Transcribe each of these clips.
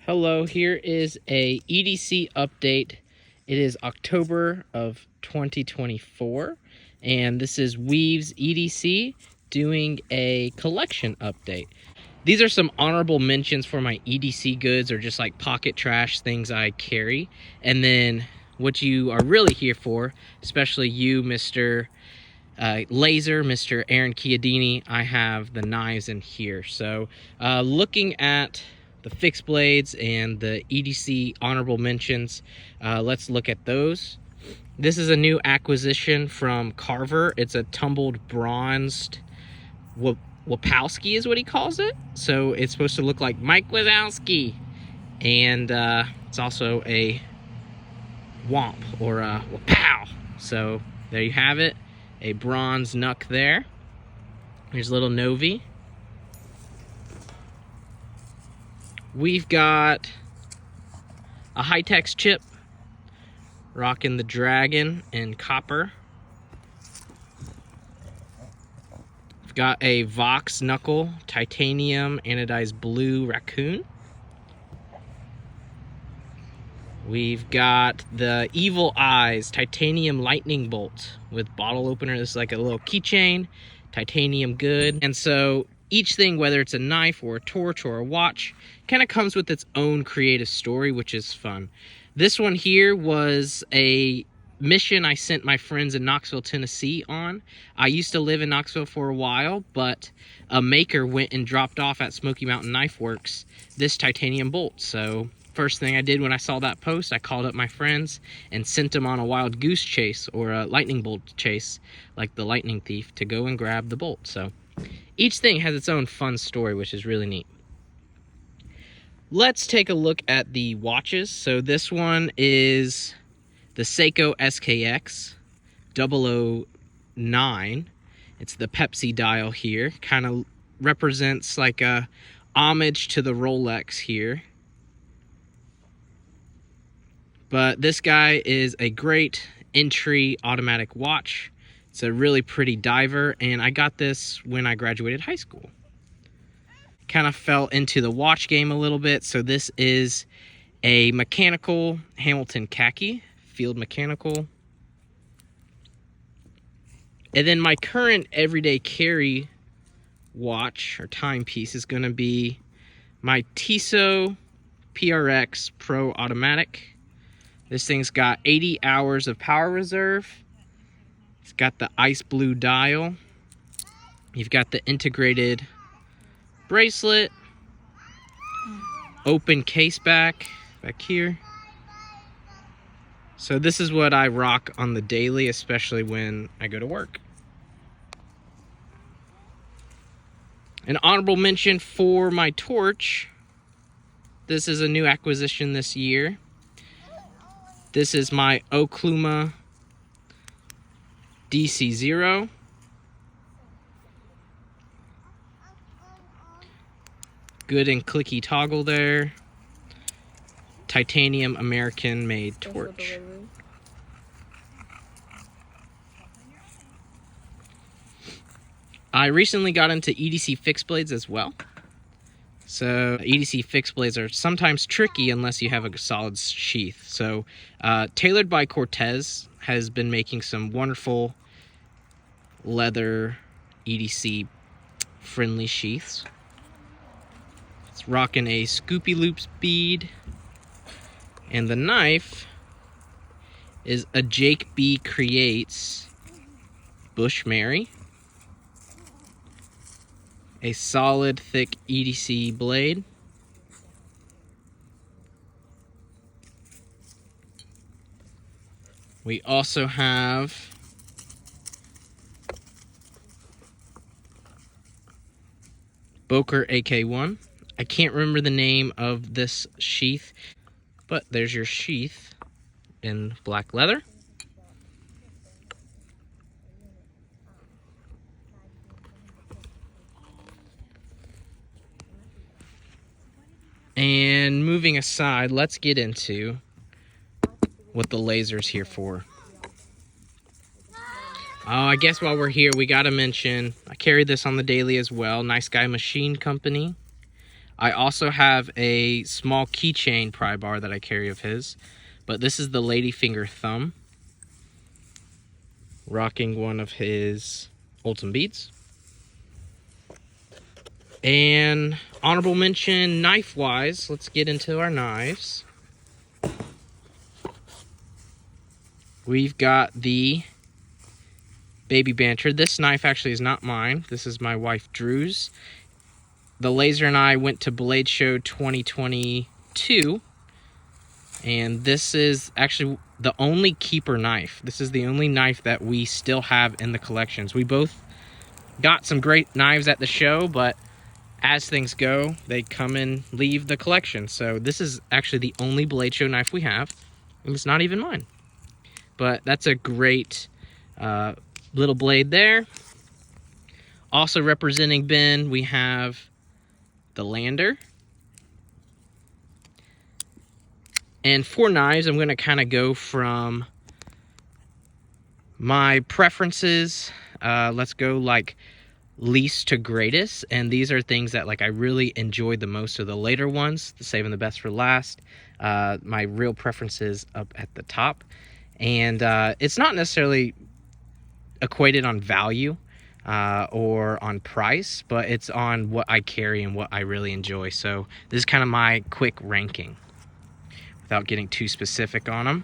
Hello, here is a EDC update. It is October of 2024, and this is Weaves EDC doing a collection update. These are some honorable mentions for my EDC goods, or just like pocket trash things I carry. And then what you are really here for, especially you, Mr. Laser, Mr. Aaron Chiodini, I have the knives in here. So looking at the fixed blades and the EDC honorable mentions, let's look at those. This is a new acquisition from Carver. It's a tumbled bronzed Wapowski is what he calls it. So it's supposed to look like Mike Wazowski. And it's also a Womp or a Wapow. So there you have it. A bronze Nuck there. Here's a little Novi. We've got a High-Tex chip, rocking the Dragon in copper. We've got a Vox Knuckle, titanium anodized blue raccoon. We've got the Evil Eyes titanium lightning bolt with bottle opener. This is like a little keychain, titanium good. And so each thing, whether it's a knife or a torch or a watch, kind of comes with its own creative story, which is fun. This one here was a mission I sent my friends in Knoxville, Tennessee on. I used to live in Knoxville for a while, but a maker went and dropped off at Smoky Mountain Knife Works this titanium bolt. So first thing I did when I saw that post, I called up my friends and sent them on a wild goose chase or a lightning bolt chase, like the lightning thief, to go and grab the bolt. So each thing has its own fun story, which is really neat. Let's take a look at the watches. So this one is the Seiko SKX 009. It's the Pepsi dial here. Kind of represents like a homage to the Rolex here. But this guy is a great entry automatic watch. It's a really pretty diver, and I got this when I graduated high school. Kind of fell into the watch game a little bit, so this is a mechanical Hamilton khaki, field mechanical. And then my current everyday carry watch or timepiece is going to be my Tissot PRX Pro Automatic. This thing's got 80 hours of power reserve. It's got the ice blue dial. You've got the integrated bracelet. Open case back here. So this is what I rock on the daily, especially when I go to work. An honorable mention for my torch. This is a new acquisition this year. This is my Okluma DC0. Good and clicky toggle there. Titanium American made torch. I recently got into EDC fixed blades as well. So EDC fixed blades are sometimes tricky unless you have a solid sheath. So Tailored by Cortez has been making some wonderful leather EDC friendly sheaths. It's rocking a Scoopy Loops bead. And the knife is a Jake B Creates Bushmary. A solid, thick EDC blade. We also have Boker AK1. I can't remember the name of this sheath, but there's your sheath in black leather. And moving aside, let's get into what the laser's here for. Oh, I guess while we're here, we gotta mention, I carry this on the daily as well, Nice Guy Machine Company. I also have a small keychain pry bar that I carry of his, but this is the Ladyfinger Thumb, rocking one of his Ultim beads. And honorable mention knife-wise, let's get into our knives. We've got the Baby Banter. This knife actually is not mine. This is my wife Drew's. The laser and I went to Blade Show 2022, and this is actually the only keeper knife. This is the only knife that we still have in the collections. We both got some great knives at the show, but as things go, they come and leave the collection. So this is actually the only Blade Show knife we have, and it's not even mine. But that's a great little blade there. Also representing Ben, we have the Lander. And for knives, I'm going to kind of go from my preferences. Let's go like least to greatest, and these are things that like I really enjoyed the most of the later ones, saving the best for last. My real preferences up at the top, and it's not necessarily equated on value or on price, but it's on what I carry and what I really enjoy. So this is kind of my quick ranking without getting too specific on them.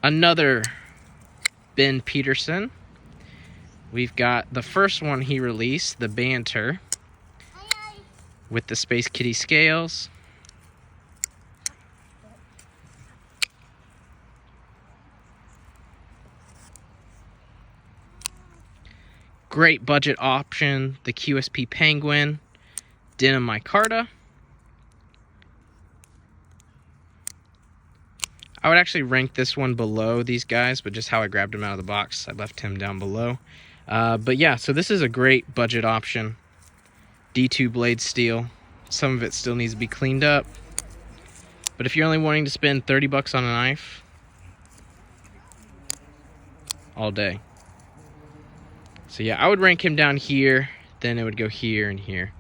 Another Ben Peterson. We've got the first one he released, the Banter, with the Space Kitty scales. Great budget option, the QSP Penguin, Denim Micarta. I would actually rank this one below these guys, but just how I grabbed him out of the box, I left him down below. But yeah, so this is a great budget option. D2 blade steel. Some of it still needs to be cleaned up. But if you're only wanting to spend 30 bucks on a knife, all day. So yeah, I would rank him down here, then it would go here and here.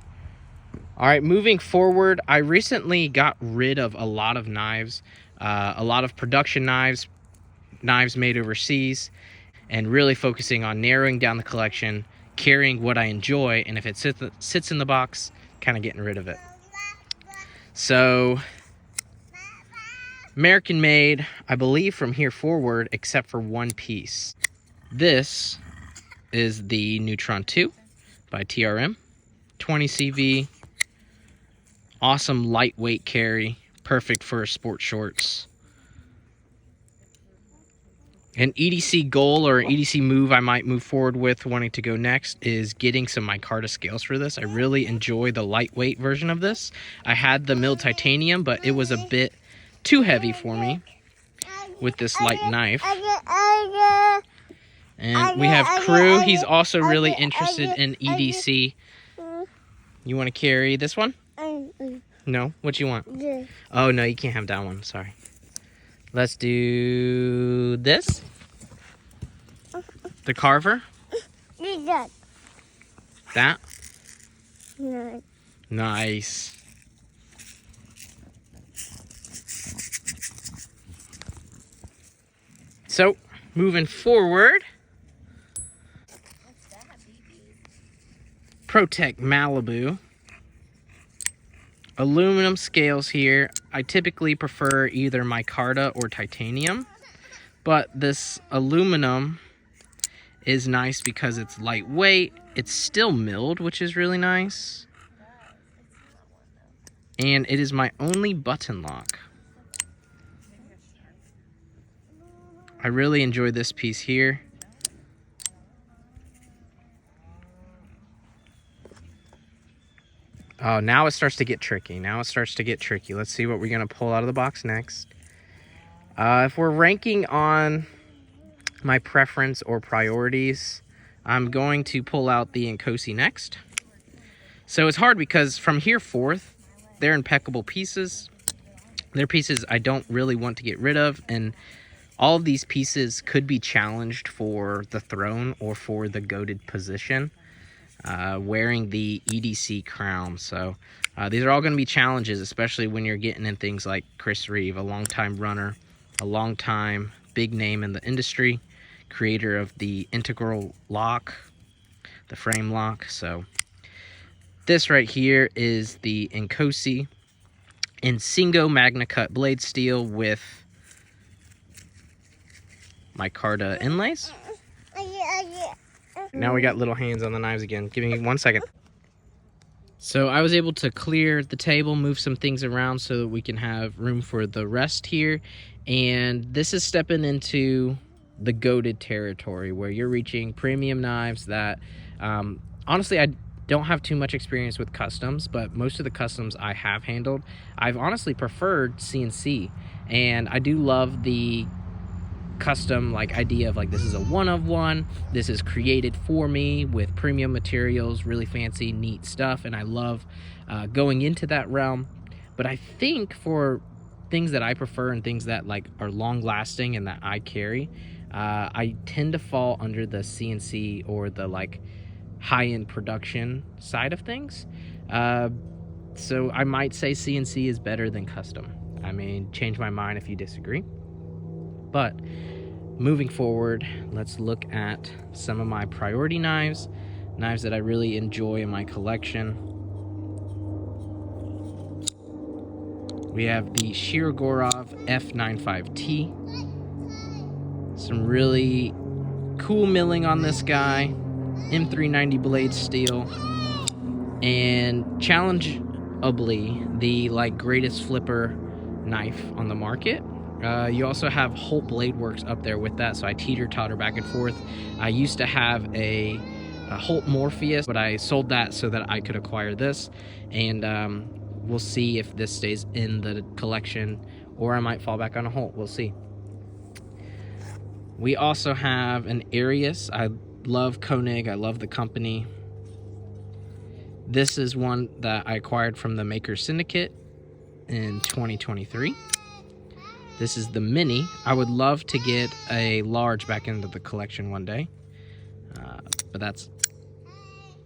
All right, moving forward, I recently got rid of a lot of knives, a lot of production knives, knives made overseas, and really focusing on narrowing down the collection, carrying what I enjoy, and if it sits in the box, kind of getting rid of it. So, American made, I believe from here forward, except for one piece. This is the Neutron 2 by TRM, 20 CV, awesome lightweight carry, perfect for sports shorts. An EDC goal or an EDC move I might move forward with wanting to go next is getting some micarta scales for this. I really enjoy the lightweight version of this. I had the milled titanium, but it was a bit too heavy for me with this light knife. And we have Crew. He's also really interested in EDC. You want to carry this one? No? What you want? Oh, no, you can't have that one. Sorry. Let's do this. The Carver. That. Nice. So, moving forward. Protect Malibu. Aluminum scales here. I typically prefer either micarta or titanium, but this aluminum is nice because it's lightweight. It's still milled, which is really nice. And it is my only button lock. I really enjoy this piece here. Oh, now it starts to get tricky. Let's see what we're going to pull out of the box next. If we're ranking on my preference or priorities, I'm going to pull out the Nkosi next. So it's hard because from here forth, they're impeccable pieces. They're pieces I don't really want to get rid of, and all of these pieces could be challenged for the throne or for the goated position. wearing the EDC crown. So these are all going to be challenges, especially when you're getting in things like Chris Reeve, a longtime runner, a longtime big name in the industry, creator of the integral lock, the frame lock. So this right here is the Inkosi Insingo Magna Cut blade steel with micarta inlays. Now we got little hands on the knives again. Give me 1 second. So I was able to clear the table, move some things around so that we can have room for the rest here. And this is stepping into the goated territory where you're reaching premium knives that, honestly, I don't have too much experience with customs, but most of the customs I have handled, I've honestly preferred CNC. And I do love the custom idea of this is a one of one, this is created for me with premium materials, really fancy neat stuff, and I love going into that realm. But I think for things that I prefer and things that are long lasting and that I carry, I tend to fall under the CNC or the high-end production side of things. So I might say CNC is better than custom. I mean, change my mind if you disagree. But moving forward, let's look at some of my priority knives that I really enjoy in my collection. We have the Shirogorov F95T. Some really cool milling on this guy. M390 blade steel. And challengeably the greatest flipper knife on the market. You also have Holt Blade Works up there with that, so I teeter-totter back and forth. I used to have a Holt Morpheus, but I sold that so that I could acquire this, and we'll see if this stays in the collection, or I might fall back on a Holt. We'll see. We also have an Arius. I love Koenig. I love the company. This is one that I acquired from the Maker Syndicate in 2023. This is the Mini. I would love to get a large back into the collection one day, but that's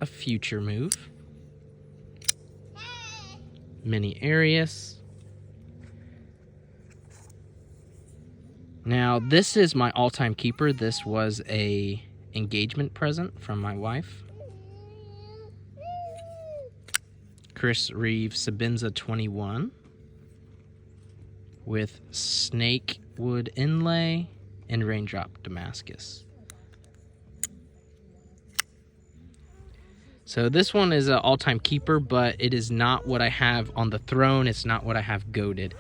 a future move. Mini Arius. Now, this is my all-time keeper. This was a engagement present from my wife. Chris Reeve Sabinza 21. With snake wood inlay and raindrop Damascus. So this one is an all-time keeper, but it is not what I have on the throne. It's not what I have goated.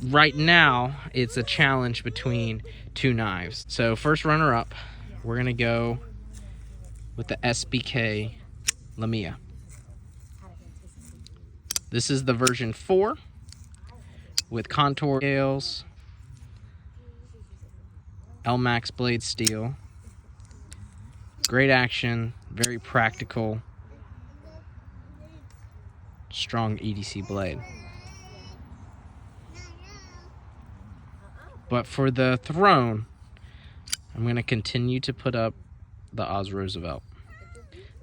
Right now, it's a challenge between two knives. So first runner-up, we're going to go with the SBK Lamia. This is the version 4. With contour scales, Elmax blade steel, great action, very practical, strong EDC blade. But for the throne, I'm going to continue to put up the Oz Roosevelt.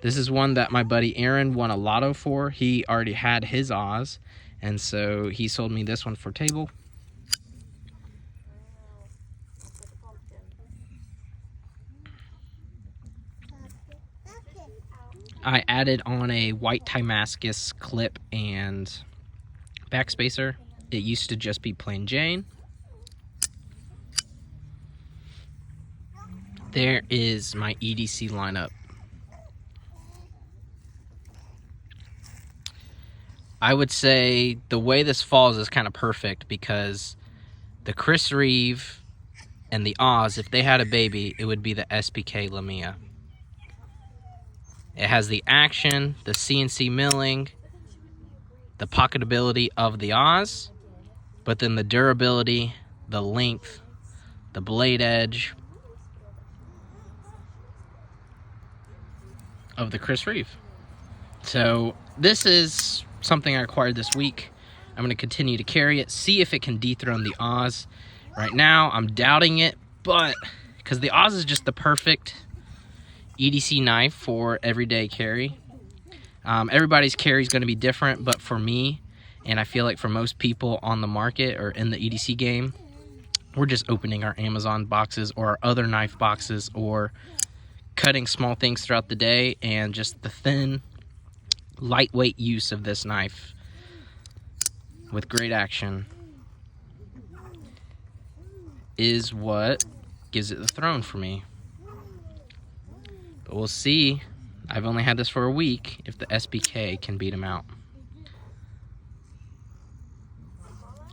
This is one that my buddy Aaron won a lotto for. He already had his Oz, and so he sold me this one for table. I added on a white Damascus clip and backspacer. It used to just be plain Jane. There is my EDC lineup. I would say the way this falls is kind of perfect because the Chris Reeve and the Oz, if they had a baby, it would be the SBK Lamia. It has the action, the CNC milling, the pocketability of the Oz, but then the durability, the length, the blade edge of the Chris Reeve. So this is something I acquired this week. I'm going to continue to carry it, see if it can dethrone the Oz. Right now, I'm doubting it, but because the Oz is just the perfect EDC knife for everyday carry. Everybody's carry is going to be different, but for me, and I feel like for most people on the market or in the EDC game, we're just opening our Amazon boxes or our other knife boxes or cutting small things throughout the day, and just the thin, lightweight use of this knife with great action is what gives it the throne for me. But we'll see. I've only had this for a week, if the SBK can beat him out.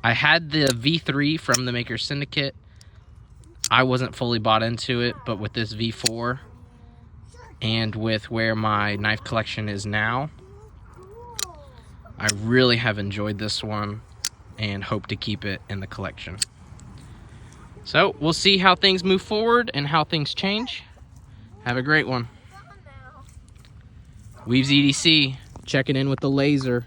I had the V3 from the Maker Syndicate. I wasn't fully bought into it, but with this V4 and with where my knife collection is now, I really have enjoyed this one and hope to keep it in the collection. So we'll see how things move forward and how things change. Have a great one. Weaves EDC checking in with the laser.